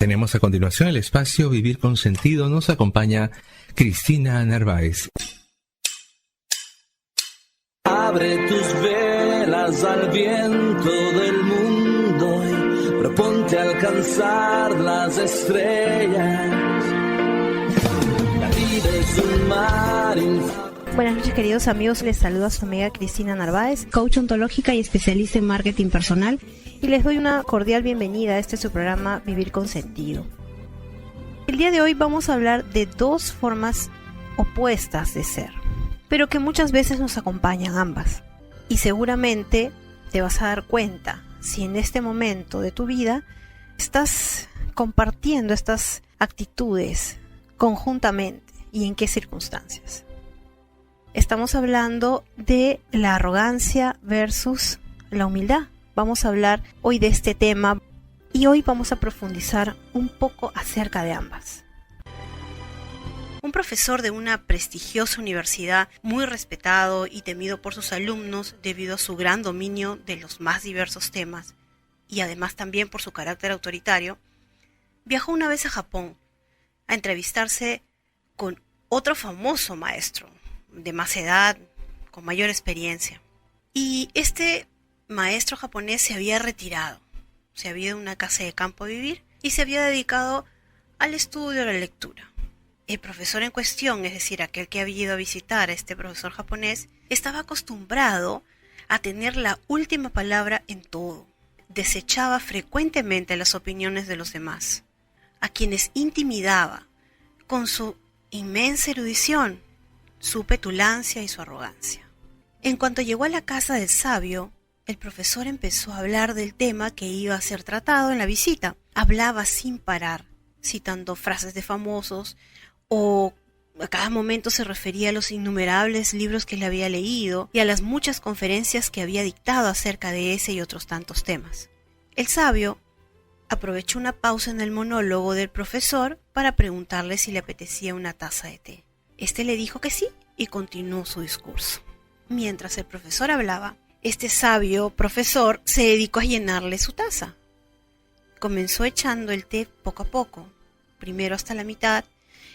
Tenemos a continuación el espacio Vivir con Sentido. Nos acompaña Cristina Narváez. Abre tus velas al viento del mundo y proponte alcanzar las estrellas. La vida es un mar infinito. Buenas noches, queridos amigos, les saluda su amiga Cristina Narváez, coach ontológica y especialista en marketing personal, y les doy una cordial bienvenida a este su programa Vivir con Sentido. El día de hoy vamos a hablar de dos formas opuestas de ser, pero que muchas veces nos acompañan ambas, y seguramente te vas a dar cuenta si en este momento de tu vida estás compartiendo estas actitudes conjuntamente y en qué circunstancias. Estamos hablando de la arrogancia versus la humildad. Vamos a hablar hoy de este tema y hoy vamos a profundizar un poco acerca de ambas. Un profesor de una prestigiosa universidad, muy respetado y temido por sus alumnos debido a su gran dominio de los más diversos temas y además también por su carácter autoritario, viajó una vez a Japón a entrevistarse con otro famoso maestro de más edad, con mayor experiencia. Y este maestro japonés se había retirado, se había ido a una casa de campo a vivir y se había dedicado al estudio, a la lectura. El profesor en cuestión, es decir, aquel que había ido a visitar a este profesor japonés, estaba acostumbrado a tener la última palabra en todo. Desechaba frecuentemente las opiniones de los demás, a quienes intimidaba con su inmensa erudición, su petulancia y su arrogancia. En cuanto llegó a la casa del sabio, el profesor empezó a hablar del tema que iba a ser tratado en la visita. Hablaba sin parar, citando frases de famosos, o a cada momento se refería a los innumerables libros que le había leído y a las muchas conferencias que había dictado acerca de ese y otros tantos temas. El sabio aprovechó una pausa en el monólogo del profesor para preguntarle si le apetecía una taza de té. Este le dijo que sí y continuó su discurso. Mientras el profesor hablaba, este sabio profesor se dedicó a llenarle su taza. Comenzó echando el té poco a poco, primero hasta la mitad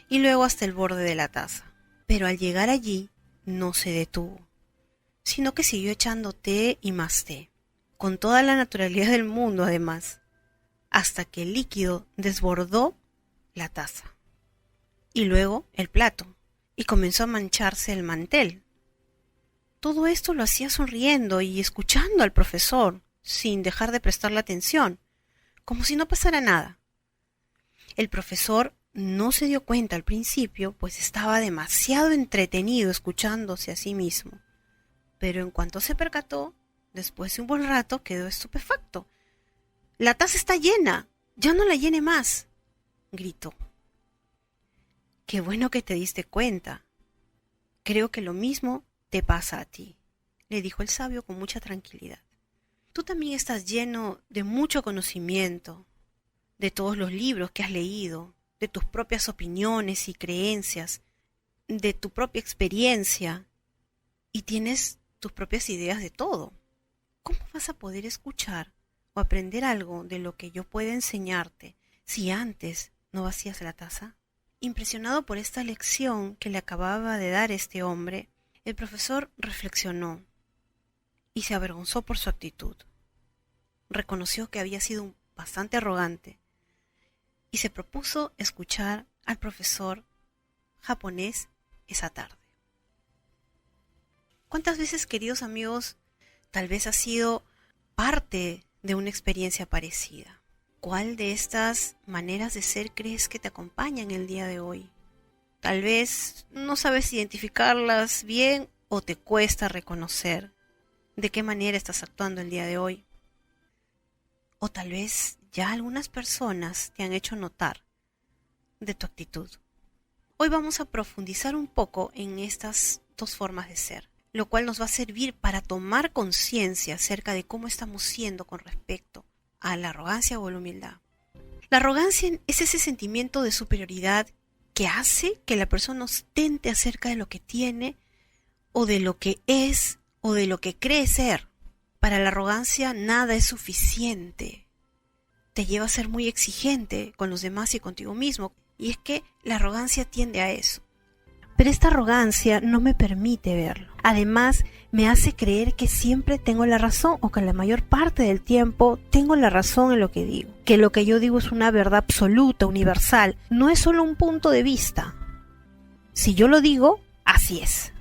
y luego hasta el borde de la taza. Pero al llegar allí no se detuvo, sino que siguió echando té y más té, con toda la naturalidad del mundo además, hasta que el líquido desbordó la taza y luego el plato. Y comenzó a mancharse el mantel. Todo esto lo hacía sonriendo y escuchando al profesor, sin dejar de prestarle atención, como si no pasara nada. El profesor no se dio cuenta al principio, pues estaba demasiado entretenido escuchándose a sí mismo. Pero en cuanto se percató, después de un buen rato quedó estupefacto. «¡La taza está llena! ¡Ya no la llene más!», gritó. «Qué bueno que te diste cuenta. Creo que lo mismo te pasa a ti», le dijo el sabio con mucha tranquilidad. «Tú también estás lleno de mucho conocimiento, de todos los libros que has leído, de tus propias opiniones y creencias, de tu propia experiencia, y tienes tus propias ideas de todo. ¿Cómo vas a poder escuchar o aprender algo de lo que yo pueda enseñarte si antes no vacías la taza?» Impresionado por esta lección que le acababa de dar este hombre, el profesor reflexionó y se avergonzó por su actitud. Reconoció que había sido bastante arrogante y se propuso escuchar al profesor japonés esa tarde. ¿Cuántas veces, queridos amigos, tal vez has sido parte de una experiencia parecida? ¿Cuál de estas maneras de ser crees que te acompañan el día de hoy? Tal vez no sabes identificarlas bien o te cuesta reconocer de qué manera estás actuando el día de hoy. O tal vez ya algunas personas te han hecho notar de tu actitud. Hoy vamos a profundizar un poco en estas dos formas de ser, lo cual nos va a servir para tomar conciencia acerca de cómo estamos siendo con respecto a la arrogancia o la humildad. La arrogancia es ese sentimiento de superioridad que hace que la persona ostente acerca de lo que tiene o de lo que es o de lo que cree ser. Para la arrogancia nada es suficiente. te lleva a ser muy exigente con los demás y contigo mismo. Y es que la arrogancia tiende a eso. Pero esta arrogancia no me permite verlo. Además, me hace creer que siempre tengo la razón o que la mayor parte del tiempo tengo la razón en lo que digo. Que lo que yo digo es una verdad absoluta, universal. No es solo un punto de vista. Si yo lo digo, así es.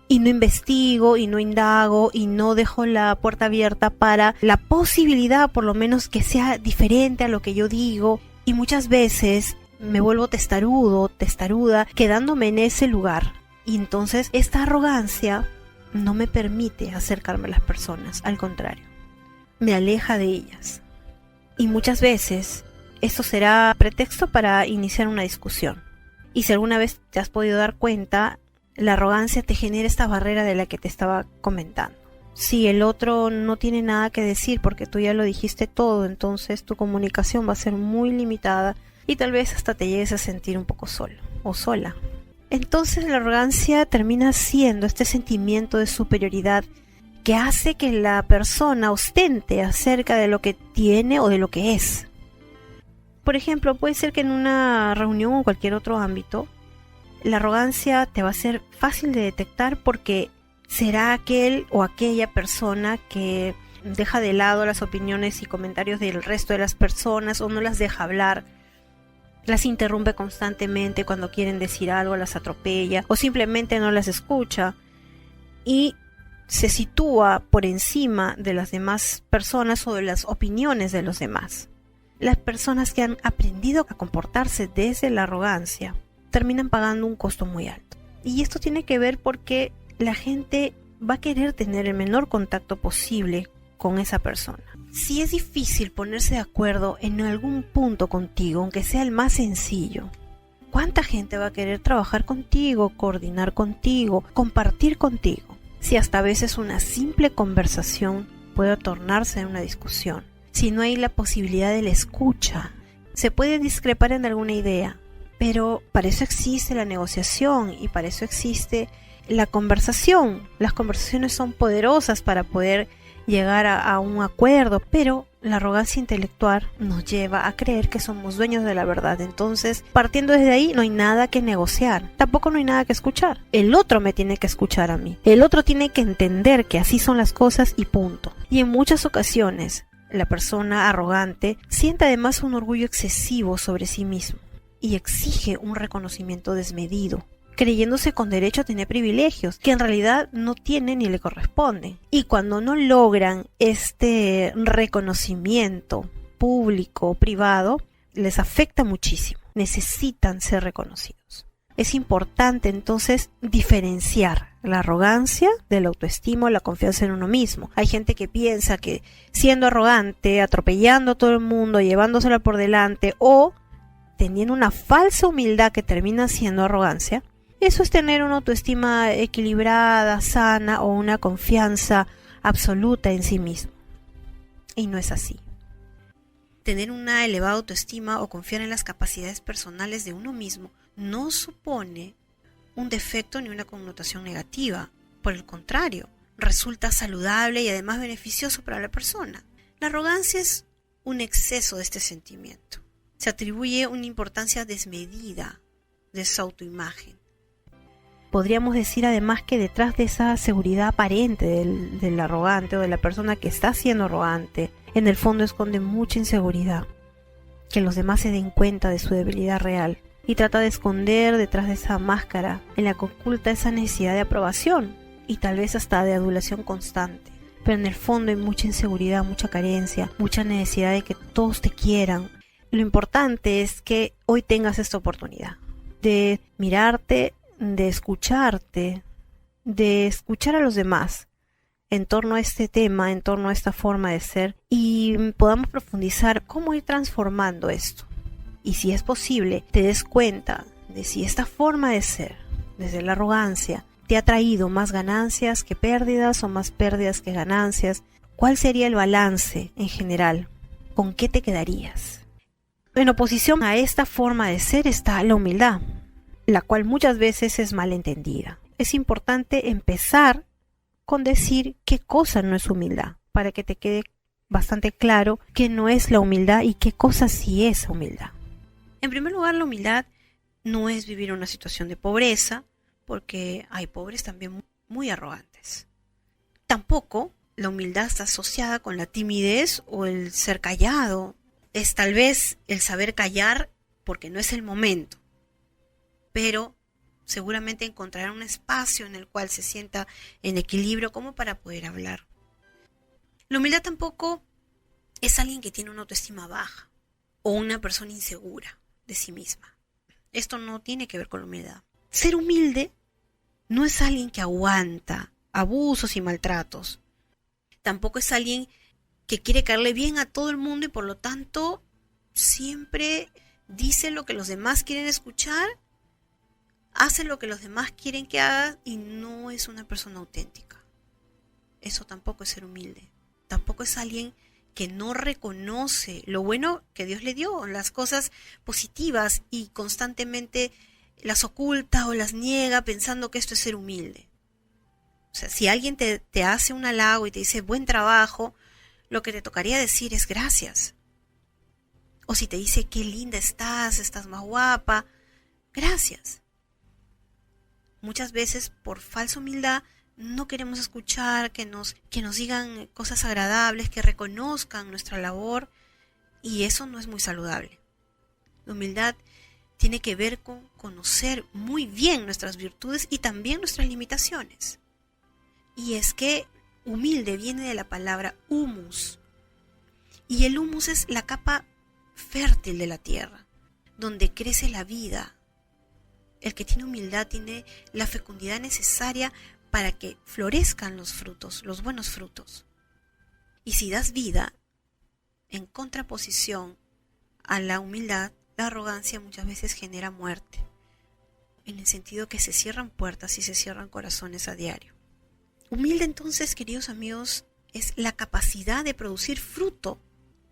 Y no investigo, y no indago, y no dejo la puerta abierta para la posibilidad, por lo menos, que sea diferente a lo que yo digo. Y muchas veces me vuelvo testaruda, quedándome en ese lugar. Y entonces esta arrogancia no me permite acercarme a las personas, al contrario, me aleja de ellas. Y muchas veces esto será pretexto para iniciar una discusión. Y si alguna vez te has podido dar cuenta, la arrogancia te genera esta barrera de la que te estaba comentando. Si el otro no tiene nada que decir porque tú ya lo dijiste todo, entonces tu comunicación va a ser muy limitada y tal vez hasta te llegues a sentir un poco solo o sola. Entonces la arrogancia termina siendo este sentimiento de superioridad que hace que la persona ostente acerca de lo que tiene o de lo que es. Por ejemplo, puede ser que en una reunión o cualquier otro ámbito, la arrogancia te va a ser fácil de detectar porque será aquel o aquella persona que deja de lado las opiniones y comentarios del resto de las personas o no las deja hablar. Las interrumpe constantemente cuando quieren decir algo, las atropella o simplemente no las escucha y se sitúa por encima de las demás personas o de las opiniones de los demás. Las personas que han aprendido a comportarse desde la arrogancia terminan pagando un costo muy alto. Y esto tiene que ver porque la gente va a querer tener el menor contacto posible con esa persona. Si es difícil ponerse de acuerdo en algún punto contigo, aunque sea el más sencillo, ¿cuánta gente va a querer trabajar contigo, coordinar contigo, compartir contigo? Si hasta a veces una simple conversación puede tornarse en una discusión. Si no hay la posibilidad de la escucha, se puede discrepar en alguna idea, pero para eso existe la negociación y para eso existe la conversación. Las conversaciones son poderosas para poder llegar a un acuerdo, pero la arrogancia intelectual nos lleva a creer que somos dueños de la verdad. Entonces, partiendo desde ahí, no hay nada que negociar, tampoco no hay nada que escuchar. El otro me tiene que escuchar a mí, el otro tiene que entender que así son las cosas y punto. Y en muchas ocasiones, la persona arrogante siente además un orgullo excesivo sobre sí mismo y exige un reconocimiento desmedido, creyéndose con derecho a tener privilegios que en realidad no tienen ni le corresponden. Y cuando no logran este reconocimiento público o privado, les afecta muchísimo. Necesitan ser reconocidos. Es importante entonces diferenciar la arrogancia de la autoestima o la confianza en uno mismo. Hay gente que piensa que siendo arrogante, atropellando a todo el mundo, llevándosela por delante o teniendo una falsa humildad que termina siendo arrogancia, eso es tener una autoestima equilibrada, sana o una confianza absoluta en sí mismo. Y no es así. Tener una elevada autoestima o confiar en las capacidades personales de uno mismo no supone un defecto ni una connotación negativa. Por el contrario, resulta saludable y además beneficioso para la persona. La arrogancia es un exceso de este sentimiento. Se atribuye una importancia desmedida de su autoimagen. Podríamos decir además que detrás de esa seguridad aparente del arrogante o de la persona que está siendo arrogante, en el fondo esconde mucha inseguridad, que los demás se den cuenta de su debilidad real y trata de esconder detrás de esa máscara en la que oculta esa necesidad de aprobación y tal vez hasta de adulación constante. Pero en el fondo hay mucha inseguridad, mucha carencia, mucha necesidad de que todos te quieran. Lo importante es que hoy tengas esta oportunidad de mirarte, de escucharte, de escuchar a los demás en torno a este tema, en torno a esta forma de ser y podamos profundizar cómo ir transformando esto. Y si es posible, te des cuenta de si esta forma de ser, desde la arrogancia, te ha traído más ganancias que pérdidas o más pérdidas que ganancias. ¿Cuál sería el balance en general? ¿Con qué te quedarías? En oposición a esta forma de ser está la humildad, la cual muchas veces es mal entendida. Es importante empezar con decir qué cosa no es humildad, para que te quede bastante claro qué no es la humildad y qué cosa sí es humildad. En primer lugar, la humildad no es vivir una situación de pobreza, porque hay pobres también muy arrogantes. Tampoco la humildad está asociada con la timidez o el ser callado. Es tal vez el saber callar porque no es el momento, pero seguramente encontrará un espacio en el cual se sienta en equilibrio como para poder hablar. La humildad tampoco es alguien que tiene una autoestima baja o una persona insegura de sí misma. Esto no tiene que ver con la humildad. Ser humilde no es alguien que aguanta abusos y maltratos. Tampoco es alguien que quiere caerle bien a todo el mundo y por lo tanto siempre dice lo que los demás quieren escuchar, hace lo que los demás quieren que haga y no es una persona auténtica. Eso tampoco es ser humilde. Tampoco es alguien que no reconoce lo bueno que Dios le dio, las cosas positivas y constantemente las oculta o las niega pensando que esto es ser humilde. O sea, si alguien te hace un halago y te dice buen trabajo, lo que te tocaría decir es gracias. O si te dice qué linda estás más guapa, gracias. Muchas veces por falsa humildad no queremos escuchar que nos digan cosas agradables, que reconozcan nuestra labor, y eso no es muy saludable. La humildad tiene que ver con conocer muy bien nuestras virtudes y también nuestras limitaciones. Y es que humilde viene de la palabra humus, y el humus es la capa fértil de la tierra, donde crece la vida. El que tiene humildad tiene la fecundidad necesaria para que florezcan los frutos, los buenos frutos. Y si das vida, en contraposición a la humildad, la arrogancia muchas veces genera muerte, en el sentido que se cierran puertas y se cierran corazones a diario. Humilde entonces, queridos amigos, es la capacidad de producir fruto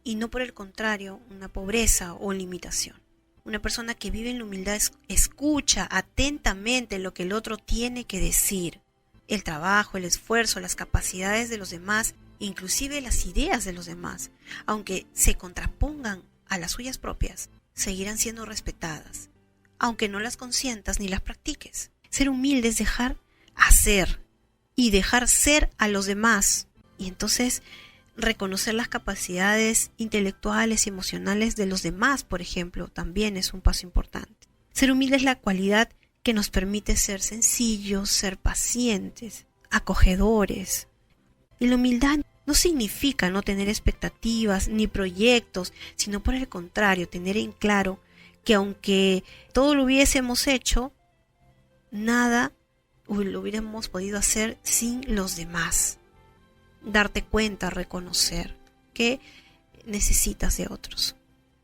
y no por el contrario una pobreza o limitación. Una persona que vive en la humildad escucha atentamente lo que el otro tiene que decir. El trabajo, el esfuerzo, las capacidades de los demás, inclusive las ideas de los demás, aunque se contrapongan a las suyas propias, seguirán siendo respetadas, aunque no las consientas ni las practiques. Ser humilde es dejar hacer y dejar ser a los demás, y entonces reconocer las capacidades intelectuales y emocionales de los demás, por ejemplo, también es un paso importante. Ser humilde es la cualidad que nos permite ser sencillos, ser pacientes, acogedores. Y la humildad no significa no tener expectativas ni proyectos, sino por el contrario, tener en claro que aunque todo lo hubiésemos hecho, nada lo hubiéramos podido hacer sin los demás. Darte cuenta, reconocer que necesitas de otros.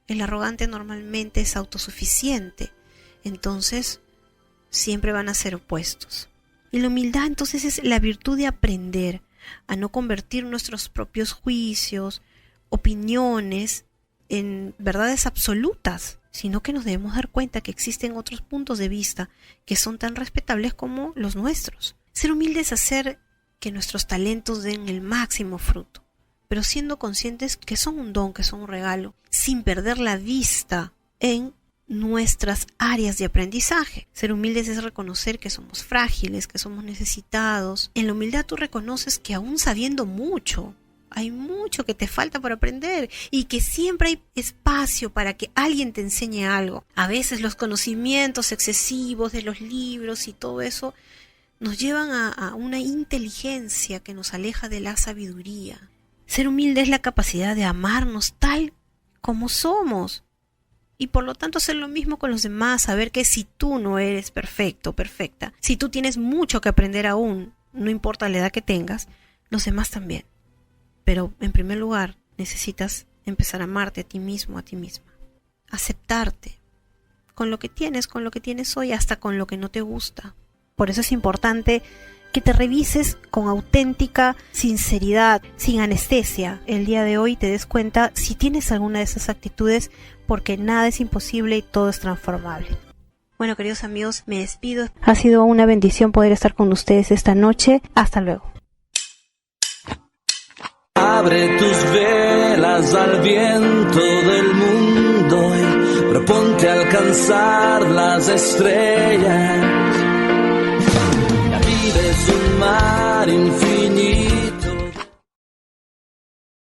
El arrogante normalmente es autosuficiente, entonces siempre van a ser opuestos. Y la humildad entonces es la virtud de aprender a no convertir nuestros propios juicios, opiniones en verdades absolutas, sino que nos debemos dar cuenta que existen otros puntos de vista que son tan respetables como los nuestros. Ser humilde es hacer que nuestros talentos den el máximo fruto, pero siendo conscientes que son un don, que son un regalo, sin perder la vista en nuestras áreas de aprendizaje. Ser humildes es reconocer que somos frágiles, que somos necesitados. En la humildad tú reconoces que aún sabiendo mucho, hay mucho que te falta por aprender y que siempre hay espacio para que alguien te enseñe algo. A veces los conocimientos excesivos de los libros y todo eso nos llevan a una inteligencia que nos aleja de la sabiduría. Ser humilde es la capacidad de amarnos tal como somos y por lo tanto hacer lo mismo con los demás, saber que si tú no eres perfecto, perfecta, si tú tienes mucho que aprender aún, no importa la edad que tengas, los demás también. Pero en primer lugar necesitas empezar a amarte a ti mismo, a ti misma, aceptarte con lo que tienes hoy, hasta con lo que no te gusta. Por eso es importante que te revises con auténtica sinceridad, sin anestesia. El día de hoy te des cuenta si tienes alguna de esas actitudes, porque nada es imposible y todo es transformable. Bueno, queridos amigos, me despido. Ha sido una bendición poder estar con ustedes esta noche. Hasta luego. Abre tus velas al viento del mundo y proponte alcanzar las estrellas. La vida es un mar infinito